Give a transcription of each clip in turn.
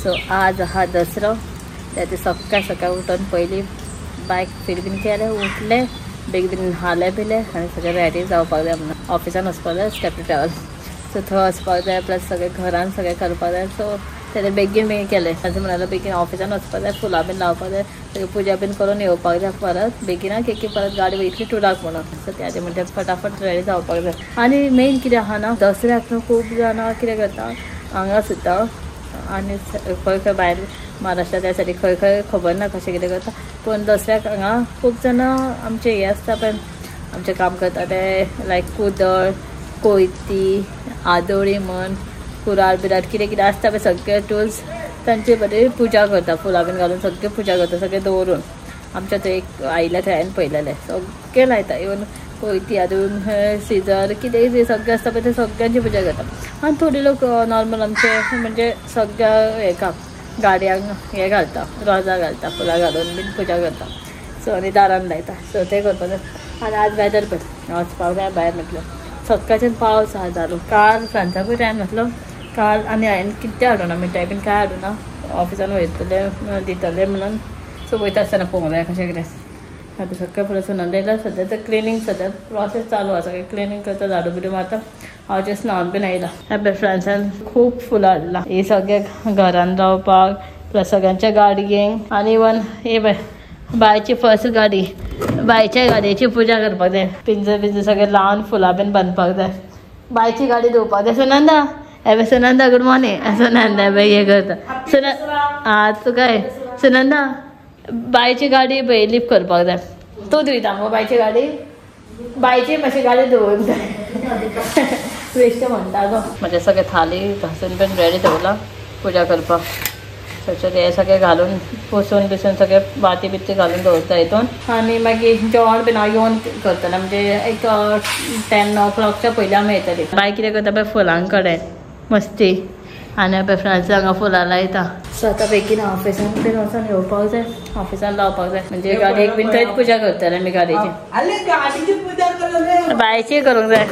So आज हा दसरो ते सकाळ सकाळ उठून पयली बायक फील बीन केले उठले बेग बीन न्हाले बिले आनी सगळे रेडी जावपाक जाय म्हणून ऑफिसान वचपाक जाय स्टेप ट्रॅवल सो थंय वचपाक जाय प्लस सगळे घरान सगळे करपाक जाय सो ते बेगीन बेगीन केले तांचे म्हणाले बेगीन ऑफिसान वचपाक जाय फुलां बीन लावपाक जाय सगळी पुजा बीन करून येवपाक जाय परत बेगिना की परत गाडी वयतली टुराक म्हणून सो त्याचे म्हणजे फटाफट रेडी जावपाक जाय आनी मेन कितें आहा ना दसऱ्याक खूब जाणां कितें करता हांगा सुद्दां आनी खंय खंय भायर महाराष्ट्रा त्या सायडीक खंय खंय खबर ना कशें कितें करता पूण दसऱ्याक हांगा खूब जाणां आमचे हे आसता पळय आमचें काम करता ते लायक कुदळ कोयती आदोळी म्हण कुराड बिराड कितें कितें आसता पळय सगळे टूल्स तांचे बरी पुजा करता फुलां बीन घालून सगळे पुजा करता सगळे दवरून आमच्या थंय एक आयल्या थंय हांवें पळयलेलें सगळे लायता इवन कोयती आदून सिजर कितें सगळें आसता पळय ते सगळ्यांची पुजा करता आनी थोडे लोक नॉर्मल आमचे म्हणजे सगळ्या हेका गाडयांक हे घालता रोजां घालता फुलां घालून बीन पुजा करता सो आनी दारान लायता सो ते करपाक जाय आनी आज वेदर पळय वचपाक जाय भायर म्हटलं सकाळच्यान पावस आहा चालू काल सांजच्याकूय टायम नासलो काल आनी हांवें कितें हाडूना मिठाई बीन कांय हाडूना ऑफिसान वयतले दितले म्हणून सो वयता आसतना पळोवंक जाय कशें कितें आतां सकाळ फुडें सुनंदयला सद्या तर क्लिनींग सद्या प्रोसेस चालू आसा सगळें क्लिनींग करता झाडू बिडू मारता हांव जस्ट न्हावन बीन आयला ह्या फ्रेंड्सान खूब फुलां हाडला ही सगळे घरान रावपाक प्लस सगळ्यांच्या गाडयेक आनी इवन हे बायची फर्स्ट गाडी बायच्या गाडयेची पुजा करपाक जाय पिंजर बिंजर सगळें लावन फुलां बीन बांदपाक जाय बायची गाडी धुवपाक जाय सुनंदा हे सुनंदा गुड मॉर्निंग सुनंदा हे करता तू काय सुनंदा बायची गाडी पळय लिफ्ट करपाक जाय तूं धुयता मगो बायची गाडी बायची मातशी गाडी धुवूंक जाय वेस्ट म्हणटा गो म्हणजे सगळे थाली घासून बीन रेडी दवरला पुजा करपाक सगळे हे सगळे घालून पुसून बिसून सगळे बाती बिती घालून दवरता हितून आनी मागीर जेवण बीन हांव येवन करतलें म्हणजे एक 10 o'clockच्या पयलीं आमी येतली बाय कितें करता पळय फुलां कडेन मस्ती आनी पळय फ्रेंड्स हांगा फुलां लायता सो आतां बेगीन ऑफिसान बीन वचून येवपाक जाय ऑफिसान लावपाक जाय म्हणजे गाडयेक बीन थंयच पुजा करतले आमी गाडयेची बायची करूंक जाय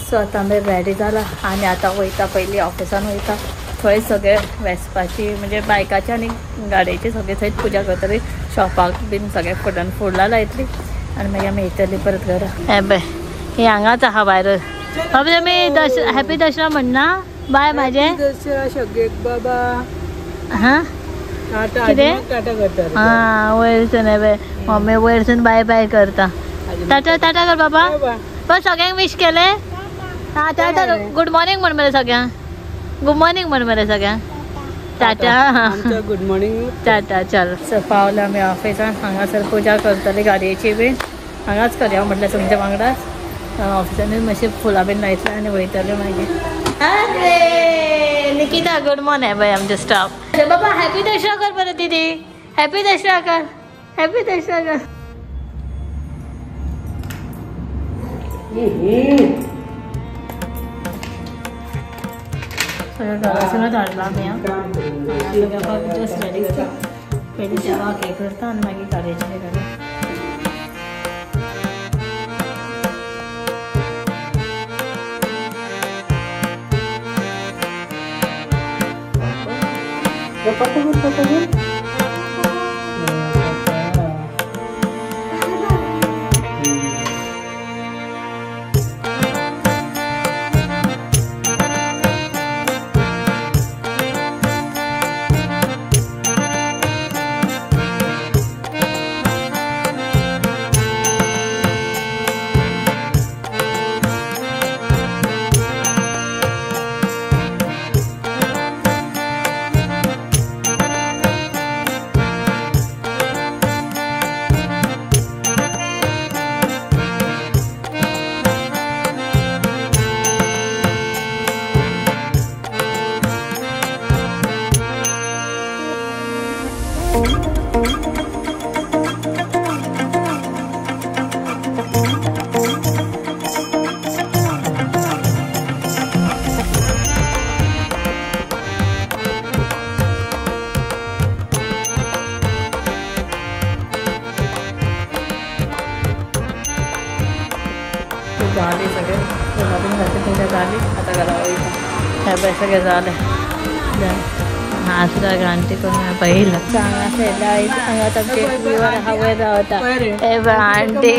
सो आतां आमी रेडी जाला आनी आतां वयता पयलीं ऑफिसान वयता थंय सगळे वेस्पाची म्हणजे बायकाची आनी गाडयेची सगळे थंयच पुजा करतली शॉपाक बीन सगळे फुलां लायतली आनी मागीर आमी येतली परत घरा हे पळय ही हांगाच आहा भायर आमी हॅपी दसरा म्हणना बाय म्हाजे दसरा सगळ्याक बाबा हां कितें हां वयरसून हे पळय मम्मी वयरसून बाय बाय करता टाटा टाटा कर बाबा पण सगळ्यांक विश केले हां टाटा गुड मॉर्निंग म्हण मरे सगळ्यांक गुड मॉर्निंग म्हण मरे सगळ्यांक टाटा गुड मॉर्निंग टाटा चल सो पावले आमी ऑफिसान हांगासर पुजा करतली गाडयेची बीन हांगाच करया म्हटल्यार तुमच्या वांगडाच ऑफिसान मातशी फुलां बीन लायतले आनी वयतले मागीर अरे निकिता गुड मॉर्निंग बाय आमचे स्टाफ बाबा हॅपी दसरा कर बरं दीदी हॅपी दसरा कर हॅपी दसरा कर सगळं घरासूनच हाडला आमी जस्ट रेडी करता पयलीं देवाक हे करता आनी मागीर गाडयेचें हे करता झाले सगळे झाले आता घरा हे सगळे झाले आसरा घंटे को मैं पहिला सांगा से लाइट अंगात आमचे विवर हवे रावता ए आंटी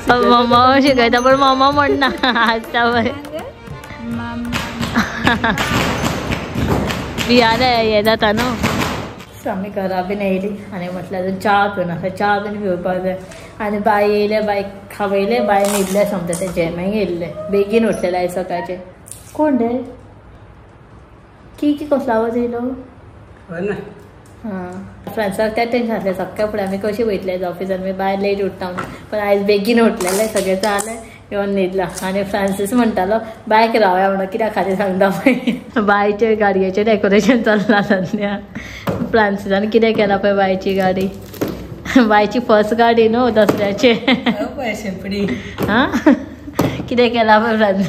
मम्मा शिकयता पण मम्मा म्हणना आता बियाणं हे जाता न्हू. सो आमी घरा बीन येयली आनी म्हटल्यार च्या पिवन आसा च्या बीन पिवपाक जाय आनी बाय येयले बाय खावयले बाय न्हिदले समजा ते जेमांक येयल्ले बेगीन उठलेले आयज सकाळचे. कोण रे की कसलो आवाज येयलो. हां फ्रेंड्साक त्या टेन्शन आसलें सकाळ फुडें आमी कशी वयतले ऑफिसान आमी बाय लेट उठता म्हणून पण आयज बेगीन उठलेले सगळे जाले येवन न्हिदला आनी फ्रांसीस म्हणटालो बायक रावया म्हणून कित्याक खातीर सांगता पळय बायचे गाडयेचें डेकोरेशन चल्लां सद्या. फ्रांसिसान कितें केलां पळय बायची गाडी बायची फर्स्ट गाडी न्हू दसऱ्याचे. हां कितें केलां पळय फ्रांस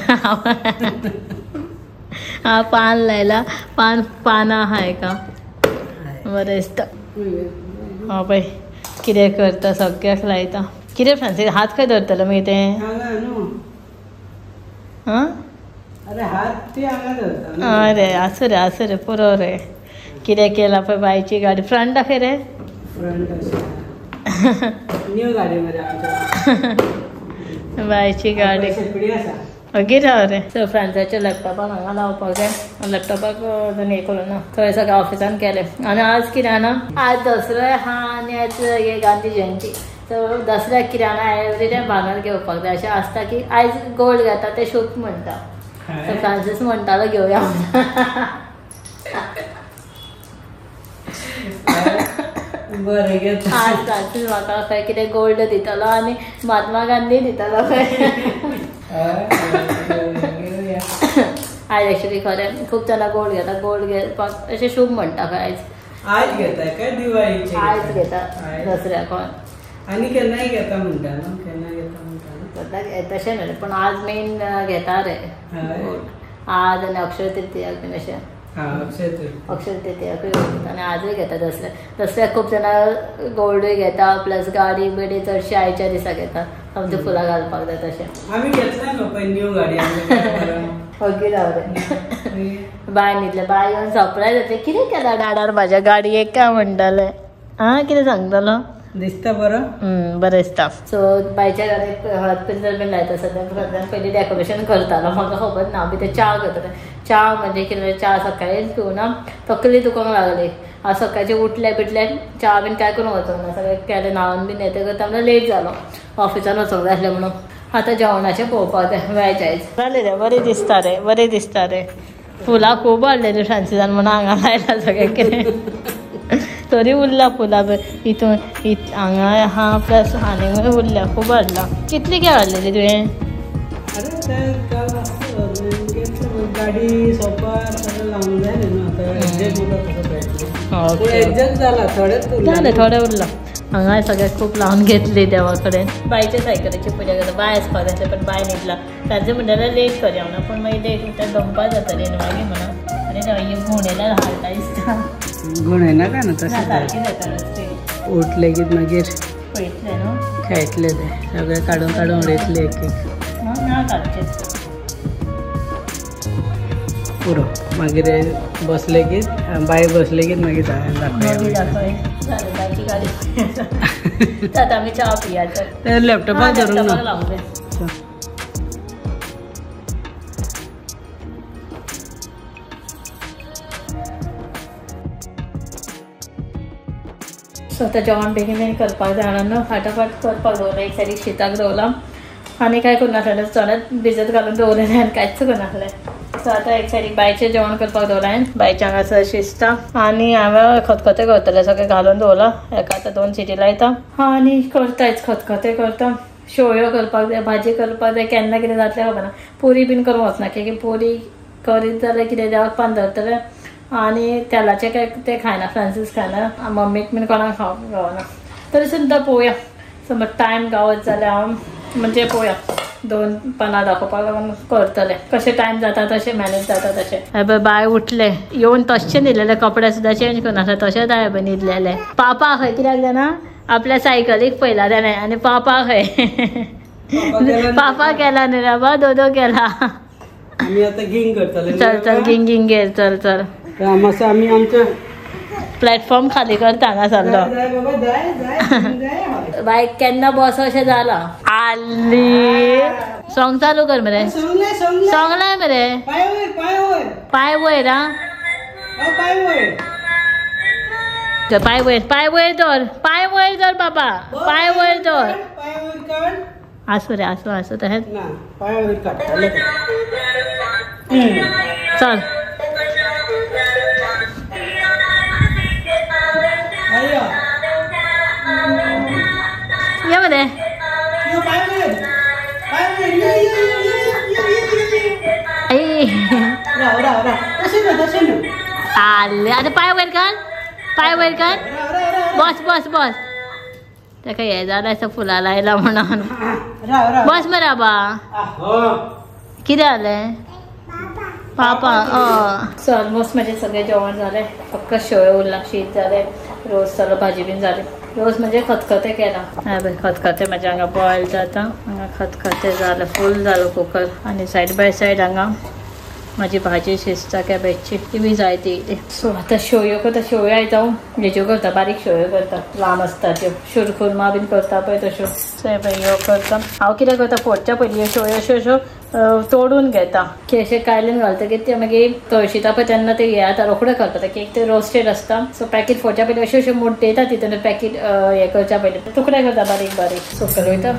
हां पान लायला पानां आहा एका बरें दिसता. हां पळय कितें करता सगळ्याक लायता. कितें फ्रांसीस हात खंय धरतलो मागीर तें. हां अरे आसूं रे पुरो रे. कितें केलां पळय बायची गाडी. फ्रंट दाखय रे. बायची गाडी ओके राव रे. सो फ्रांसाच्या लॅपटॉपाक हांगा लावपाक जाय. लॅपटॉपाक अजून हें करूं ना थंय सगळें ऑफिसान केलें. आनी आज कितें जाणा आज दसरो आहा आनी आज हे गांधी जयंती. सो दसऱ्याक कितें जाणा एवरी टायम भांगर घेवपाक जाय अशें आसता की आयज गोल्ड घेता ते शुभ म्हणटा. सो फ्रांसीस म्हणटालो घेवया आज फ्रांसीस म्हाका खंय कितें गोल्ड दितलो आनी महात्मा गांधी दितलो खंय. आयज एक्चुली खरें खूब जाणां गोल्ड घेता. गोल्ड घेवपाक अशें शुभ म्हणटा खंय आज घेता काय दिवाळीचे आयज घेता दसऱ्याक आनी केन्नाय घेता म्हणटा न्हू केन्ना घेता म्हणटा तशें न्हू पण आज मेन घेता रे आज आनी अक्षय तृतीयाक बीन अशें. अक्षय तृतीयाकूय घेता आनी आजूय घेता दसऱ्याक खूब जाणां गोल्डूय घेता प्लस गाडी बिडी चडशी आयच्या दिसा घेता समजा फुलां घालपाक जाय तशें. आमी घेतला न्हू पळय न्यू गाडी ओके राव रे. बाय न्हिदले बाय येवन सरप्रायज जातलें कितें केलां डाडार म्हाज्या गाडयेक काय म्हणटालें. हां कितें सांगतलो दिसता बरो. बरें दिसता. सो बायच्या गाडयेक हळद पिंजर बीन लायता सद्या पयलीं डेकोरेशन करतालो म्हाका खबर ना हांव बी तें च्या करतलें. च्या म्हणजे कितें च्या सकाळीच पिवना तकली दुखोंक लागली. हांव सकाळचें उठलें बिटलें च्या बीन काय करूंक वचोंक ना सगळें केलें न्हांवन बीन येते करता म्हणल्यार लेट जालो ऑफिसान वचोंक जाय आसलें म्हणून. आतां जेवणाचें पळोवपाक जाय वेज आयज जालें रे बरें दिसता रे. फुलां खूब हाडलेलीं फ्रांसिसान म्हणून हांगा लायला सगळें कितें तरी उरला फुलां हितून हांगा आहा प्लस आनी उरल्या खूब हाडला. कितली काय हाडलेली तुवें. गाडी सोफा सगळें लावूंक जाय न्हू एडजस्ट जाला थोडें उरला. हांगा सगळ्याक खूब लावन घेतली देवा कडेन. बायच्या सायकलीची पुजा करता बाय आसपाक जाय पण बाय न्हिदला. तांचे म्हणटाले लेट करया म्हणून पण मागीर लेट उठल्यार दंपा जातली न्हू मागीर म्हणून आनी घुवणेल्यार हाडटा दिसता. घुवणेनाका न्हू तशें सारकें जाता उठले की मागीर पळयतले न्हू खेळटले ते सगळे काडून उडयतले एक ना काडचें पुरो मागीर बसले की बाय बसले की मागीर दाखय बायची गाडी आतां आमी च्या पियाचो लॅपटॉपाक धरून लावूंक जाय. सो आतां जेवण बेगीन करपाक जाय म्हणून फाटाफाट करपाक दवरलें. एक सायडीक शिताक दवरलां आनी कांय करनासलें चणत भिजत घालून दवरलेलें आनी कांयच करनासलें. सो आतां एक सायडीक बायचें जेवण करपाक दवरलें हांवें. बायच्या हांगासर शिजता आनी हांवें खतखतें करतलें सगळें घालून दवरलां. हेका आतां 2 सिटी लायता आनी करतायच खतखतें करता. शेवयो करपाक जाय भाजी करपाक जाय केन्ना कितें जातलें खबर ना. पुरी बीन करूंक वचना की पुरी करीत जाल्यार कितें देवाक पान धरतलें आनी तेलाचें काय तें खायना फ्रांसीस खायना मम्मीक बीन कोणाक खावंक गावना. तरी सुद्दां पळोवया समज टायम गावत जाल्यार हांव म्हणजे पळोवया 2 पानां दाखोवपाक लागून करतलें. कशें टायम जाता तशें मॅनेज जाता तशें. बाय उठले येवन तशें न्हिदलेले कपडे सुद्दां चेंज करनासले तशेंच हांवें न्हिदलेले. पापा खंय कित्याक जाणा आपल्या सायकलीक पयला ताणें आनी पापा खंय पापा गेला न्ही रे बा दोदो गेला आम्ही आता गिंग करतले. चल चल गिंग घे. चल चल मातसो आम्ही आमच्या प्लॅटफॉर्म खाली करता हांगा चाललो. बायक केन्ना बस अशें जाला. आली सॉंग चालू कर मरे. सॉंग लाय मरे. पाय वयर हा. पाय वयर धर. पाय वयर धर बाबा. पाय वयर धर. आसू रे आसू तहेच. चल ये मरे. आले आता पाय वयर कर. बस ताका हे जालें असं फुलां लायला म्हणून. बस मरे बा. कितें जालें पापा. सो ऑलमोस्ट म्हणजे सगळें जेवण जालें. फक्त शेवयो उरला. शीत जालें. रोज जालो. भाजी बीन जाली. रोज म्हणजे खतखतें केलां. खतखतें म्हाजे हांगा बॉयल जाता. हांगा खतखतें जालें. फूल जालो कुकर. आनी सायड बाय सायड हांगा माझी भाजी शिजता कॅबेजची. ती बी जाय ती. सो आतां शेवयो करता. शेवयो आयज हांव हेज्यो करता. बारीक शेवयो करता. लांब आसता त्यो. शिरखुर्मा बीन करता पळय तश्यो. सो ह्यो करता. हांव कितें करता फोडच्या पयलीं ह्यो शेवयो अश्यो तोडून घेता की अशें कायलेन घालतकीर ते मागीर तळशिता पळय तेन्ना ते हे आता रोखडें करता. केक ते रोस्टेड आसता. सो पॅकेट फोडच्या पयलीं अशें मोडटयता तितून पॅकेट हे करच्या पयलीं तुकडे करता बारीक. सकयल वयता.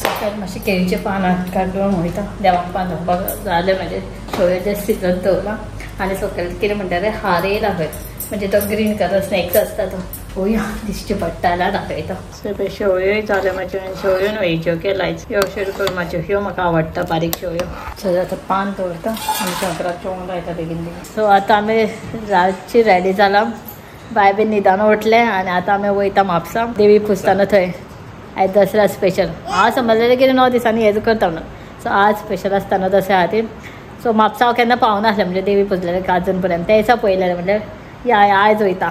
सकयल मातशें केळीचे पानां काडून वयता. देवाक बांदपाक जालें म्हणजे शेवयो शिजत दवरला. आनी सकयल कितें म्हणटा रे हारे दाखयता. म्हणजे तो ग्रीन कलर स्नॅक्स आसता तो. पळोवया दिश्टी पडटा जाल्यार दाखयता. सो शेवयोय जाल्यो म्हाज्यो. शेवयो न्हंयच्यो केलायच. ह्यो शिरखुर्माच्यो. ह्यो म्हाका आवडटा बारीक शेवयो. सो आतां पान दवरता आनी शंकराक जेवण लायता बेगीन. सो आतां आमी रातची रेडी जाला. बाय बीन न्हिदान उठले आनी आतां आमी वयता म्हापसा. देवी पुजताना थंय. आयज दसरा स्पेशल. हांव समजलेलें कितें 9 दिसांनी हेज करता म्हणून. सो आज स्पेशल आसता दसऱ्या खातीर. सो म्हापसा हांव केन्ना पावनासलें म्हणजे देवी पुजलेलें अजून पर्यंत. ते दिसा पळयलेलें म्हणल्यार या आयज वयता.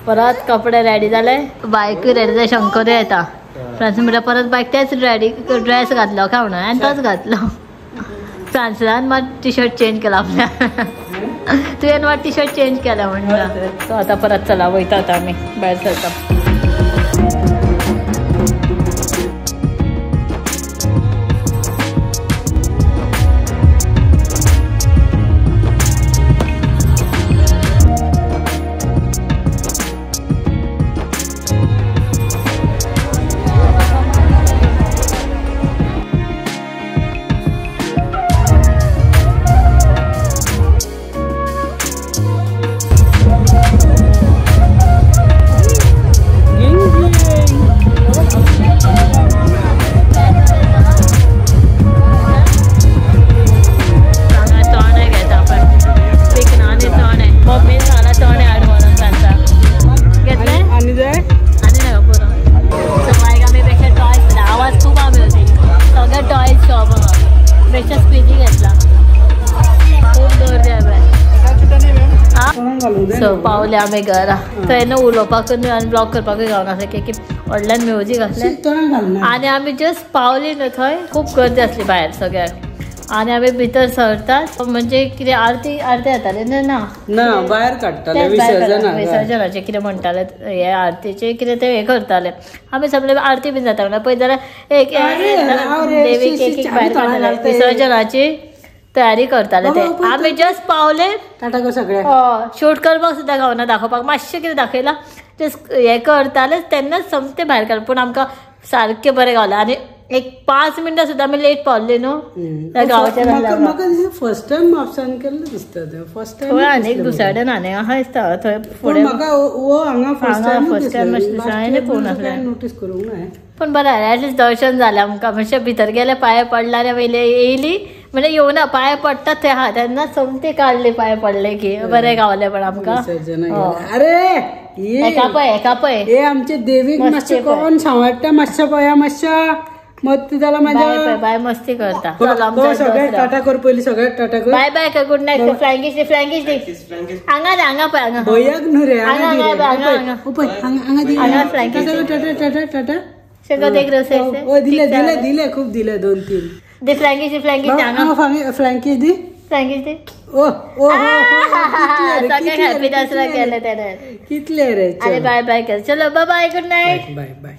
परत कपडे रेडी जाले. बायकूय रेडी जाले. शंकर येता. फ्रांसीन म्हणटा परत बायक तेच रेडी ड्रेस घातलो काय म्हणून. आनी तोच घातलो. फ्रांसिनान मात टी शर्ट चेंज केला आपल्या. तुवें मात टी शर्ट चेंज केला म्हणटा. सो आतां परत चला वयता आतां आमी भायर सरता. सो पावले आमी घरा. थंय न्हू उलोवपाक आनी ब्लॉग करपाकूय गावनासलें की व्हडल्यान म्युजीक आसलें. आनी आमी जस्ट पावली न्हू थंय. खूब गर्दी आसली भायर सगळ्याक. आनी आमी भितर सरतात म्हणजे कितें आरती जाताली ना भायर काडटाले विसर्जनाचे कितें म्हणटाले हे आरतीचे कितें ते हे करताले. आमी सगळे आरती बीन जाता म्हणल्यार पळय जाल्यार एक देवीक एक भायर काडटाले. विसर्जनाची तयारी करताले ते. आमी जस्ट पावले. सगळे शूट करपाक सुद्दां गावना. दाखोवपाक मातशें कितें दाखयलां. जस्ट हे करताले तेन्नाच समते भायर काडले. पूण आमकां सारकें बरें गावलें. आनी एक 5 मिनटां सुद्दां आमी लेट पावले न्हू गांवच्या. फर्स्ट टायम म्हापसान केल्लें दिसता. फर्स्ट टायम आनी एक दुसऱ्या कडेन आनी आहा दिसता थंय फुडें. फर्स्ट टायम मातशें दिसता. हांवें पळोवन आसलें नोटीस करूंक ना. पण बरें जालें. एटलिस्ट दर्शन जालें आमकां. मातशें भितर गेले पांय पडले वयले येयली म्हणजे येवना. पांय पडटा थंय आहा तेन्ना समते काडले पांय पडले की बरें गावलें. पण आमकां अरे एका पळय हे आमचे देवीक मातशें कोण सांवाडटा. मातशें पळया मातशें मत जाल्यार म्हाज्या बाय मस्ती करता. सगळ्याक टाटा कर पयलीं. सगळ्याक टाटा कर. Bye bye. Good night. फ्लँकीश दी. हांगा पळय हांगा. भयाक न्हू रे. हांगा फ्लँकीश टाटा टाटा. सगळं देख दिले खूप दिले 2-3 दे. फ्लँकीश हांगा फ्लँकीश दी. सांगितले सगळ्यांक हॅपी दसरा केलं त्याने कितले रे अरे बाय बाय कर चलो bye bye good night bye bye